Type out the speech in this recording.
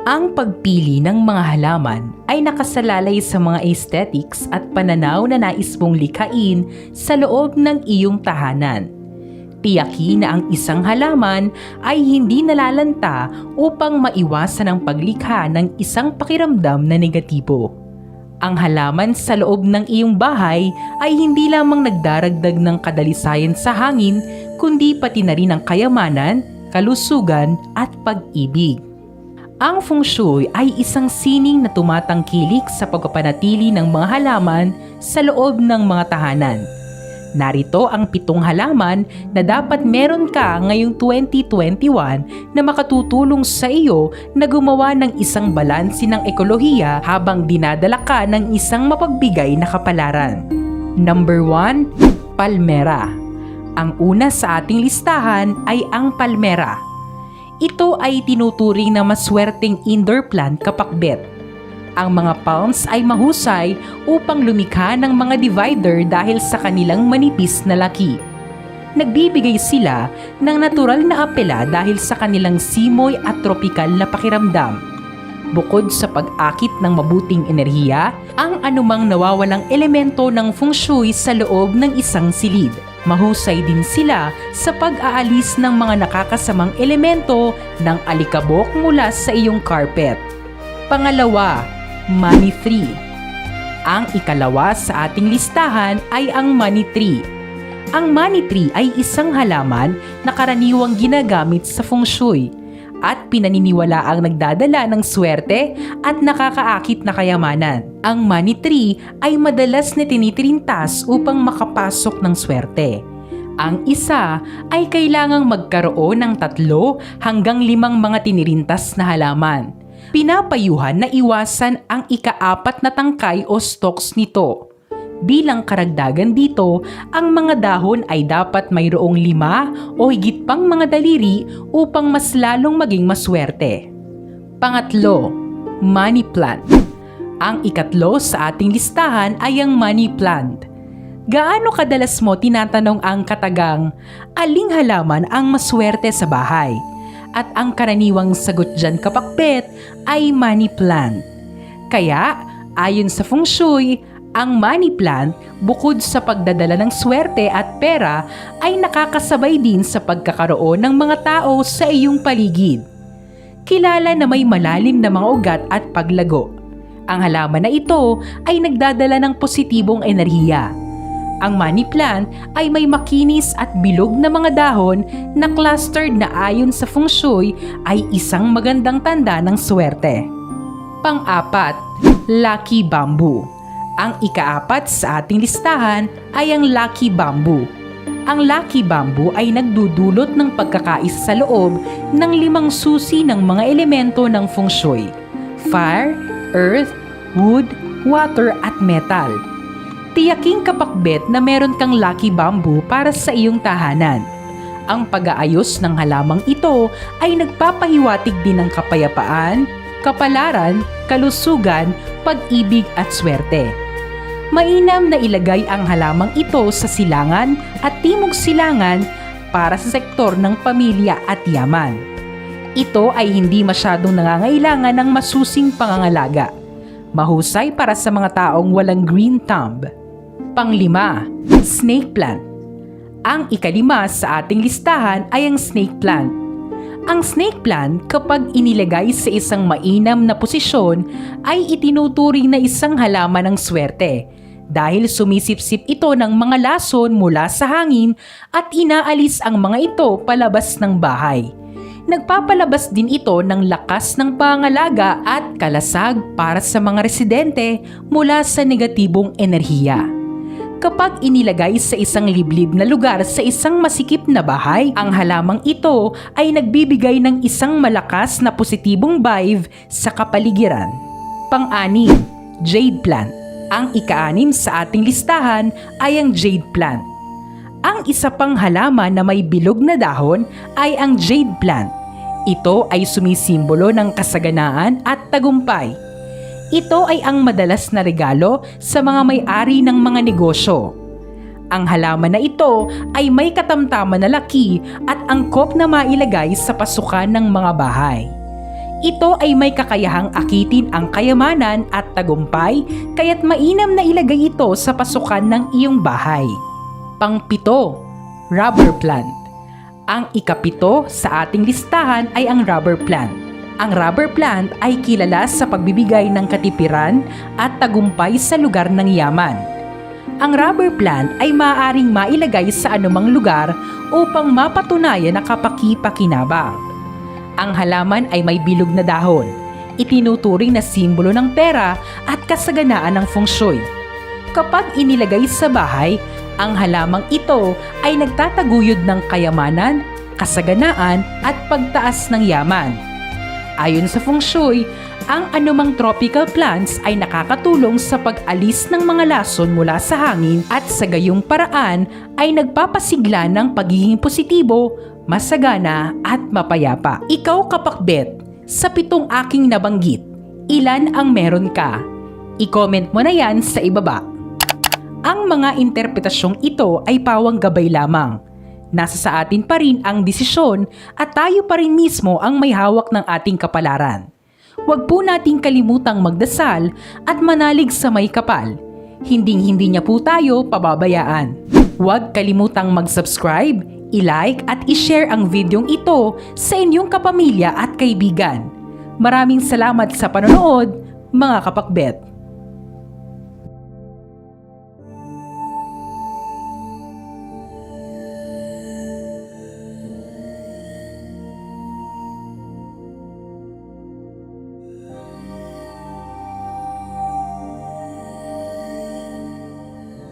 Ang pagpili ng mga halaman ay nakasalalay sa mga aesthetics at pananaw na nais mong likhain sa loob ng iyong tahanan. Tiyakin na ang isang halaman ay hindi nalalanta upang maiwasan ang paglikha ng isang pakiramdam na negatibo. Ang halaman sa loob ng iyong bahay ay hindi lamang nagdaragdag ng kadalisayan sa hangin, kundi pati na rin ang kayamanan, kalusugan at pag-ibig. Ang feng shui ay isang sining na tumatangkilik sa pagpapanatili ng mga halaman sa loob ng mga tahanan. Narito ang 7 halaman na dapat meron ka ngayong 2021 na makatutulong sa iyo na gumawa ng isang balanse ng ekolohiya habang dinadala ka ng isang mapagbigay na kapalaran. Number 1, Palmera. Ang una sa ating listahan ay ang palmera. Ito ay tinuturing na maswerteng indoor plant kapakbet. Ang mga palms ay mahusay upang lumikha ng mga divider dahil sa kanilang manipis na laki. Nagbibigay sila ng natural na apela dahil sa kanilang simoy at tropikal na pakiramdam. Bukod sa pag-akit ng mabuting enerhiya, ang anumang nawawalang elemento ng feng shui sa loob ng isang silid. Mahusay din sila sa pag-aalis ng mga nakakasamang elemento ng alikabok mula sa iyong carpet. Pangalawa, money tree. Ang ikalawa sa ating listahan ay ang money tree. Ang money tree ay isang halaman na karaniwang ginagamit sa feng shui at pinaniniwalaang nagdadala ng swerte at nakakaakit na kayamanan. Ang money tree ay madalas na tinitirintas upang makapasok ng swerte. Ang isa ay kailangang magkaroon ng 3 hanggang 5 mga tinirintas na halaman. Pinapayuhan na iwasan ang ika-4 na tangkay o stalks nito. Bilang karagdagan dito, ang mga dahon ay dapat mayroong 5 o higit pang mga daliri upang mas lalong maging maswerte. Pangatlo, money plant. Ang ikatlo sa ating listahan ay ang money plant. Gaano kadalas mo tinatanong ang katagang, aling halaman ang maswerte sa bahay? At ang karaniwang sagot dyan kapakbet ay money plant. Kaya, ayon sa feng shui, ang money plant, bukod sa pagdadala ng swerte at pera, ay nakakasabay din sa pagkakaroon ng mga tao sa iyong paligid. Kilala na may malalim na mga ugat at paglago. Ang halaman na ito ay nagdadala ng positibong enerhiya. Ang money plant ay may makinis at bilog na mga dahon na clustered na ayon sa feng shui ay isang magandang tanda ng swerte. Pang-4, lucky bamboo. Ang ika-4 sa ating listahan ay ang lucky bamboo. Ang lucky bamboo ay nagdudulot ng pagkakaisa sa loob ng 5 susi ng mga elemento ng feng shui: fire, earth, wood, water at metal. Tiyaking kapakbet na meron kang lucky bamboo para sa iyong tahanan. Ang pag-aayos ng halamang ito ay nagpapahiwatig din ng kapayapaan, kapalaran, kalusugan, pag-ibig at swerte. Mainam na ilagay ang halamang ito sa silangan at timog silangan para sa sektor ng pamilya at yaman. Ito ay hindi masyadong nangangailangan ng masusing pangangalaga. Mahusay para sa mga taong walang green thumb. Pang-5, snake plant. Ang ika-5 sa ating listahan ay ang snake plant. Ang snake plant, kapag inilagay sa isang mainam na posisyon, ay itinuturing na isang halaman ng swerte dahil sumisipsip ito ng mga lason mula sa hangin at inaalis ang mga ito palabas ng bahay. Nagpapalabas din ito ng lakas ng pangalaga at kalasag para sa mga residente mula sa negatibong enerhiya. Kapag inilagay sa isang liblib na lugar sa isang masikip na bahay, ang halamang ito ay nagbibigay ng isang malakas na positibong vibe sa kapaligiran. Pang-6, jade plant. Ang ika-6 sa ating listahan ay ang jade plant. Ang isa pang halaman na may bilog na dahon ay ang jade plant. Ito ay sumisimbolo ng kasaganaan at tagumpay. Ito ay ang madalas na regalo sa mga may-ari ng mga negosyo. Ang halaman na ito ay may katamtaman na laki at angkop na mailagay sa pasukan ng mga bahay. Ito ay may kakayahang akitin ang kayamanan at tagumpay, kaya't mainam na ilagay ito sa pasukan ng iyong bahay. Pang-7, rubber plant. Ang ika-7 sa ating listahan ay ang rubber plant. Ang rubber plant ay kilala sa pagbibigay ng katipiran at tagumpay sa lugar ng yaman. Ang rubber plant ay maaaring mailagay sa anumang lugar upang mapatunayan na kapaki-pakinabang. Ang halaman ay may bilog na dahon, itinuturing na simbolo ng pera at kasaganaan ng feng shui. Kapag inilagay sa bahay, ang halamang ito ay nagtataguyod ng kayamanan, kasaganaan at pagtaas ng yaman. Ayon sa feng shui, ang anumang tropical plants ay nakakatulong sa pag-alis ng mga lason mula sa hangin at sa gayong paraan ay nagpapasigla ng pagiging positibo, masagana at mapayapa. Ikaw kapakbet, sa 7 aking nabanggit, ilan ang meron ka? I-comment mo na yan sa ibaba. Ang mga interpretasyong ito ay pawang gabay lamang. Nasa sa atin pa rin ang desisyon at tayo pa rin mismo ang may hawak ng ating kapalaran. Huwag po nating kalimutang magdasal at manalig sa may kapal. Hinding-hindi niya po tayo pababayaan. Huwag kalimutang mag-subscribe, i-like at i-share ang videong ito sa inyong kapamilya at kaibigan. Maraming salamat sa panonood, mga kapakbet.